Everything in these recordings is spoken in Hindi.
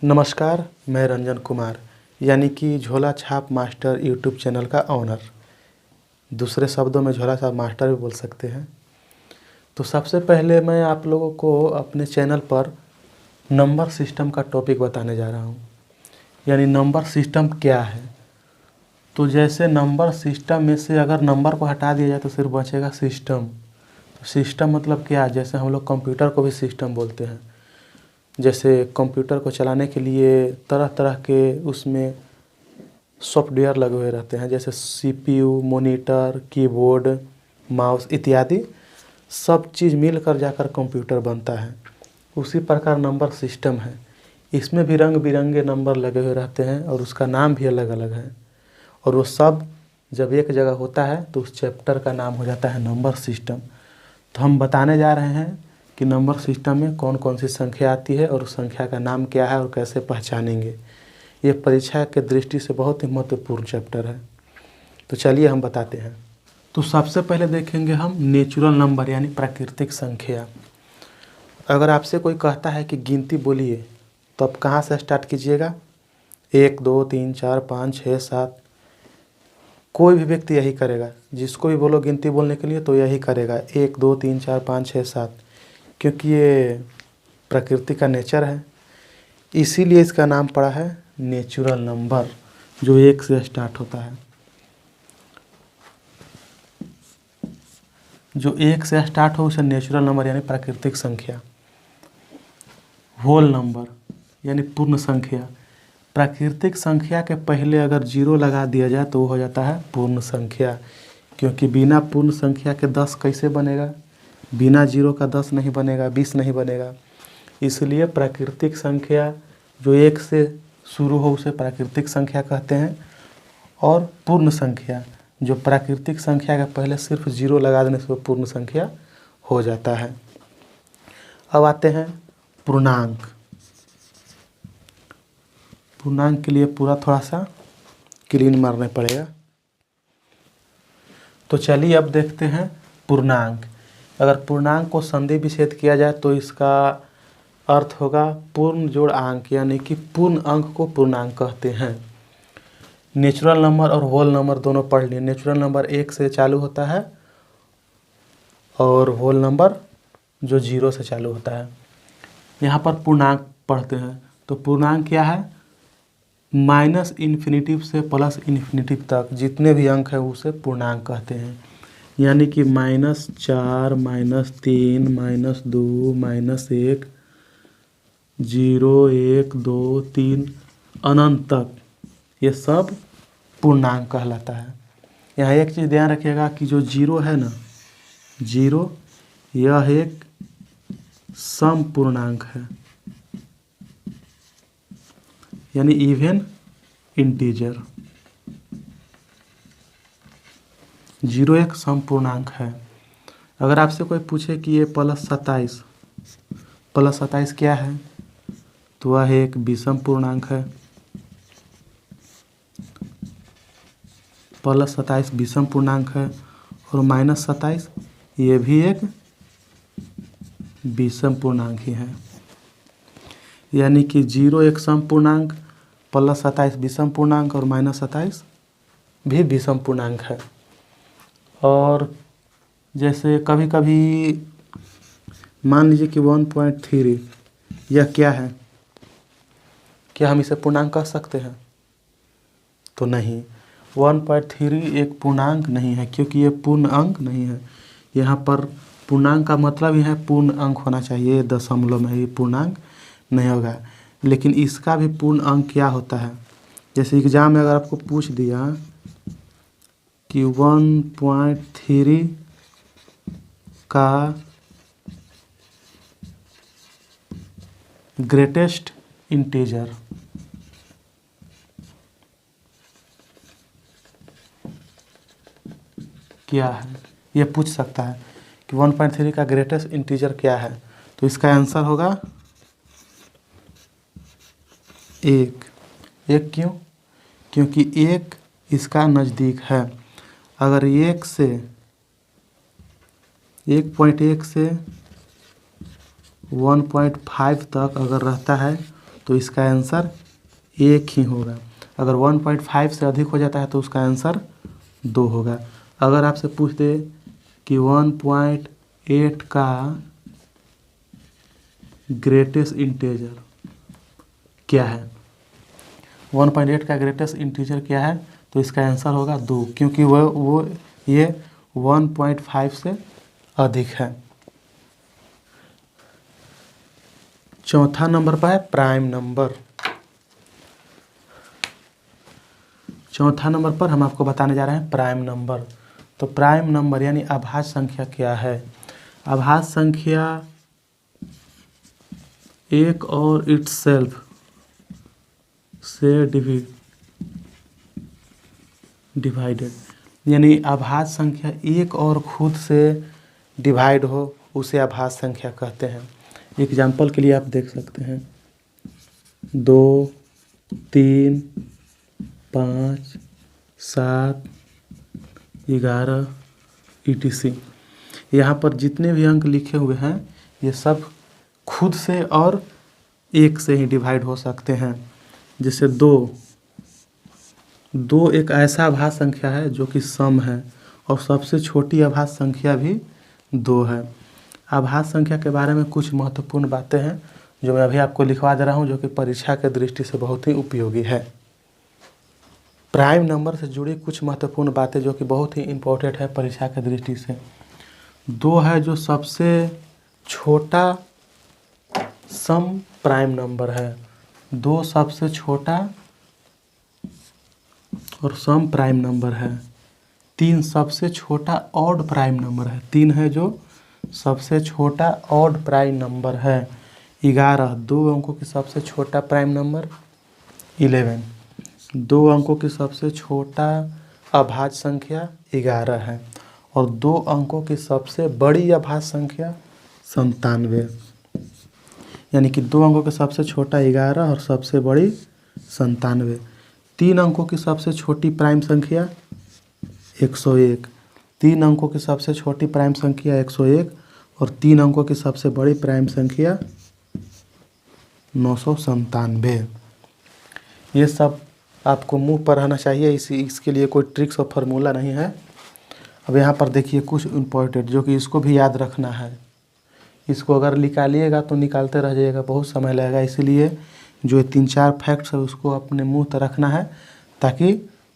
नमस्कार, मैं रंजन कुमार यानी कि झोला छाप मास्टर यूट्यूब चैनल का ओनर। दूसरे शब्दों में झोला छाप मास्टर भी बोल सकते हैं। तो सबसे पहले मैं आप लोगों को अपने चैनल पर नंबर सिस्टम का टॉपिक बताने जा रहा हूँ, यानी नंबर सिस्टम क्या है। तो जैसे नंबर सिस्टम में से अगर नंबर को हटा दिया जाए तो सिर्फ बचेगा सिस्टम। तो सिस्टम मतलब क्या, जैसे हम लोग कंप्यूटर को भी सिस्टम बोलते हैं। जैसे कंप्यूटर को चलाने के लिए तरह तरह के उसमें सॉफ्टवेयर लगे हुए रहते हैं, जैसे सीपीयू, मॉनिटर, कीबोर्ड, माउस इत्यादि सब चीज़ मिलकर जाकर कंप्यूटर बनता है। उसी प्रकार नंबर सिस्टम है, इसमें भी रंग बिरंगे नंबर लगे हुए रहते हैं और उसका नाम भी अलग अलग है। और वो सब जब एक जगह होता है तो उस चैप्टर का नाम हो जाता है नंबर सिस्टम। तो हम बताने जा रहे हैं कि नंबर सिस्टम में कौन कौन सी संख्या आती है और उस संख्या का नाम क्या है और कैसे पहचानेंगे। ये परीक्षा के दृष्टि से बहुत ही महत्वपूर्ण चैप्टर है। तो चलिए हम बताते हैं। तो सबसे पहले देखेंगे हम नेचुरल नंबर यानी प्राकृतिक संख्या। अगर आपसे कोई कहता है कि गिनती बोलिए तो आप कहाँ से स्टार्ट कीजिएगा? 1 2 3 4 5 6 7। कोई भी व्यक्ति यही करेगा, जिसको भी बोलो गिनती बोलने के लिए तो यही करेगा 1 2 3 4 5 6 7, क्योंकि ये प्रकृति का नेचर है। इसीलिए इसका नाम पड़ा है नेचुरल नंबर, जो 1 से स्टार्ट होता है। जो 1 से स्टार्ट हो उसे नेचुरल नंबर यानी प्राकृतिक संख्या। होल नंबर यानी पूर्ण संख्या। प्राकृतिक संख्या के पहले अगर 0 लगा दिया जाए तो वो हो जाता है पूर्ण संख्या, क्योंकि बिना पूर्ण संख्या के 10 कैसे बनेगा? बिना 0 का 10 नहीं बनेगा, 20 नहीं बनेगा। इसलिए प्राकृतिक संख्या जो 1 से शुरू हो उसे प्राकृतिक संख्या कहते हैं, और पूर्ण संख्या जो प्राकृतिक संख्या के पहले सिर्फ 0 लगा देने से वो पूर्ण संख्या हो जाता है। अब आते हैं पूर्णांक। पूर्णांक के लिए पूरा थोड़ा सा क्लीन मारना पड़ेगा। तो चलिए अब देखते हैं पूर्णांक। अगर पूर्णांक को संधि विच्छेद किया जाए तो इसका अर्थ होगा पूर्ण जोड़ अंक, यानी कि पूर्ण अंक को पूर्णांक कहते हैं। नेचुरल नंबर और होल नंबर दोनों पढ़ लिए। नेचुरल नंबर 1 से चालू होता है और होल नंबर जो 0 से चालू होता है। यहाँ पर पूर्णांक पढ़ते हैं। तो पूर्णांक क्या है? माइनस इन्फिनिटिव से प्लस इन्फिनिटिव तक जितने भी अंक हैं उसे पूर्णांक कहते हैं। यानी कि -4, -3, -2, -1, 0, 1, 2, 3 अनंत तक ये सब पूर्णांक कहलाता है। यहाँ एक चीज़ ध्यान रखिएगा कि जो 0 है ना, 0 यह एक सम पूर्णांक है, यानी इवन इंटीजर। 0 एक सम पूर्णांक है। अगर आपसे कोई पूछे कि ये +27 क्या है, तो वह एक विषम पूर्णांक है। +27 विषम पूर्णांक है और -27 ये भी एक विषम पूर्णांक ही है। यानी कि 0 एक सम पूर्णांक, +27 विषम पूर्णांक और -27 भी विषम पूर्णांक है। और जैसे कभी कभी मान लीजिए कि 1.3 यह क्या है? क्या हम इसे पूर्णांक कह सकते हैं? तो नहीं, 1.3 एक पूर्णांक नहीं है, क्योंकि ये पूर्ण अंक नहीं है। यहाँ पर पूर्णांक का मतलब ही है पूर्ण अंक होना चाहिए, दशमलव में ये पूर्णांक नहीं होगा। लेकिन इसका भी पूर्ण अंक क्या होता है? जैसे एग्जाम में अगर आपको पूछ दिया कि 1.3 का ग्रेटेस्ट इंटीजर क्या है, ये पूछ सकता है कि 1.3 का ग्रेटेस्ट इंटीजर क्या है, तो इसका आंसर होगा 1। 1 क्यों? क्योंकि 1 इसका नज़दीक है। अगर 1.1 से 1.5 तक अगर रहता है तो इसका आंसर 1 ही होगा। अगर 1.5 से अधिक हो जाता है तो उसका आंसर 2 होगा। अगर आपसे पूछ दे कि 1.8 का ग्रेटेस्ट इंटीजर क्या है, 1.8 का ग्रेटेस्ट इंटीजर क्या है, तो इसका आंसर होगा 2, क्योंकि ये 1.5 से अधिक है। चौथा नंबर पर है प्राइम नंबर। चौथा नंबर पर हम आपको बताने जा रहे हैं प्राइम नंबर। तो प्राइम नंबर यानी अभाज्य संख्या क्या है? अभाज्य संख्या एक और इट्स सेल्फ से डिवाइडेड, यानी अभाज्य संख्या एक और खुद से डिवाइड हो उसे अभाज्य संख्या कहते हैं। एग्जाम्पल के लिए आप देख सकते हैं 2, 3, 5, 7, 11 etc। यहाँ पर जितने भी अंक लिखे हुए हैं ये सब खुद से और एक से ही डिवाइड हो सकते हैं। जैसे 2 एक ऐसा अभाज्य संख्या है जो कि सम है, और सबसे छोटी अभाज्य संख्या भी 2 है। अभाज्य संख्या के बारे में कुछ महत्वपूर्ण बातें हैं जो मैं अभी आपको लिखवा दे रहा हूँ, जो कि परीक्षा के दृष्टि से बहुत ही उपयोगी है। प्राइम नंबर से जुड़ी कुछ महत्वपूर्ण बातें जो कि बहुत ही इम्पोर्टेंट है परीक्षा के दृष्टि से। 2 है जो सबसे छोटा सम प्राइम नंबर है। 2 सबसे छोटा और सम प्राइम नंबर है। 3 सबसे छोटा ऑड प्राइम नंबर है। 3 है जो सबसे छोटा ऑड प्राइम नंबर है। 11 2 अंकों की सबसे छोटा प्राइम नंबर। 11 2 अंकों की सबसे छोटा अभाज्य संख्या 11 है, और 2 अंकों की सबसे बड़ी अभाज्य संख्या 97, यानी कि 2 अंकों की सबसे छोटा 11 और सबसे बड़ी 97। 3 अंकों की सबसे छोटी प्राइम संख्या 101। 3 अंकों की सबसे छोटी प्राइम संख्या 101 और 3 अंकों की सबसे बड़ी प्राइम संख्या 997। ये सब आपको मुंह पर रहना चाहिए, इसके लिए कोई ट्रिक्स और फार्मूला नहीं है। अब यहाँ पर देखिए कुछ इम्पोर्टेंट जो कि इसको भी याद रखना है। इसको अगर निकालिएगा तो निकालते रह जाइएगा, बहुत समय लगेगा, इसीलिए जो 3-4 फैक्ट्स है उसको अपने मुंह तक रखना है ताकि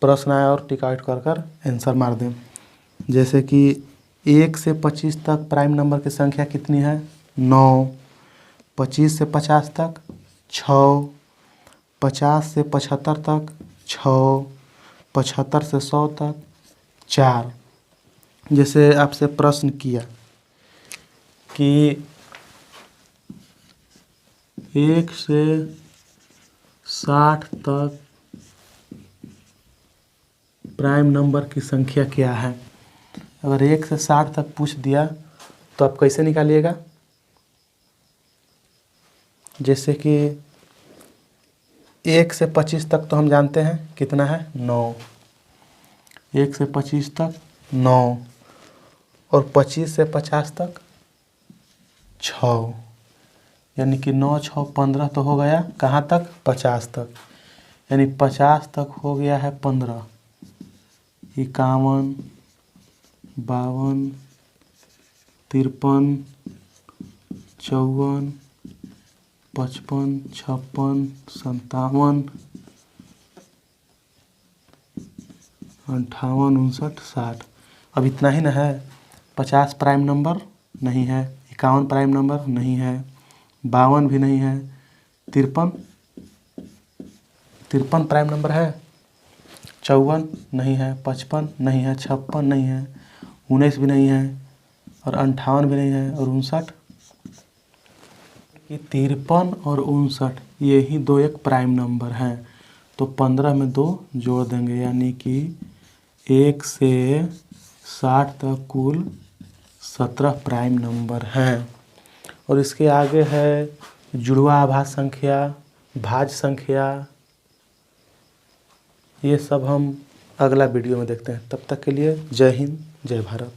प्रश्न आए और टिक आउट कर कर आंसर मार दें। जैसे कि 1 से 25 तक प्राइम नंबर की संख्या कितनी है? 9। 25 से 50 तक 6। 50 से 75 तक 6। 75 से 100 तक 4। जैसे आपसे प्रश्न किया कि 1 से 60 तक प्राइम नंबर की संख्या क्या है? अगर 1 से 60 तक पूछ दिया तो आप कैसे निकालिएगा? जैसे कि 1 से 25 तक तो हम जानते हैं कितना है? 9। 1 से 25 तक 9 और 25 से 50 तक 6, यानी कि 9 6 15 तो हो गया कहाँ तक? 50 तक, यानी 50 तक हो गया है 15। 51 52 53 54 55 56 57 58 59 60। अब इतना ही ना है। 50 प्राइम नंबर नहीं है, 51 प्राइम नंबर नहीं है, 52 भी नहीं है, 53 प्राइम नंबर है, 54 नहीं है, 55 नहीं है, 56 नहीं है, 19 भी नहीं है और 58 भी नहीं है और 59। कि 53 और 59 ये ही 2 एक प्राइम नंबर हैं, तो 15 में 2 जोड़ देंगे, यानी कि 1 से 60 तक कुल 17 प्राइम नंबर हैं। और इसके आगे है जुड़वा अभाज्य संख्या, भाज्य संख्या, ये सब हम अगला वीडियो में देखते हैं। तब तक के लिए जय हिंद, जय भारत।